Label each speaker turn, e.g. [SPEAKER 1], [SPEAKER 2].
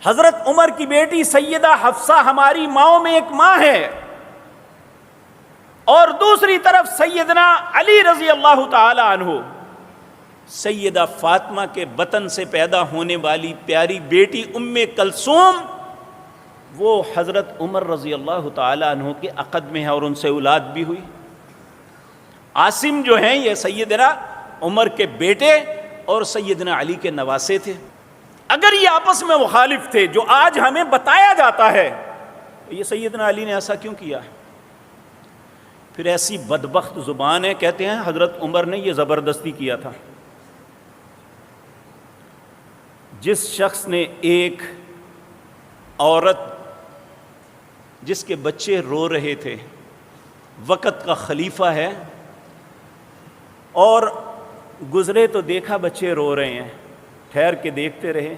[SPEAKER 1] حضرت عمر کی بیٹی سیدہ حفصہ ہماری ماؤں میں ایک ماں ہے، اور دوسری طرف سیدنا علی رضی اللہ تعالی عنہ، سیدہ فاطمہ کے بطن سے پیدا ہونے والی پیاری بیٹی ام کلثوم، وہ حضرت عمر رضی اللہ تعالی عنہ کے عقد میں ہے اور ان سے اولاد بھی ہوئی۔ عاصم جو ہیں یہ سیدنا عمر کے بیٹے اور سیدنا علی کے نواسے تھے۔ اگر یہ آپس میں مخالف تھے جو آج ہمیں بتایا جاتا ہے، یہ سیدنا علی نے ایسا کیوں کیا؟ پھر ایسی بدبخت زبان ہے، کہتے ہیں حضرت عمر نے یہ زبردستی کیا تھا۔ جس شخص نے ایک عورت جس کے بچے رو رہے تھے، وقت کا خلیفہ ہے، اور گزرے تو دیکھا بچے رو رہے ہیں، ٹھہر کے دیکھتے رہے،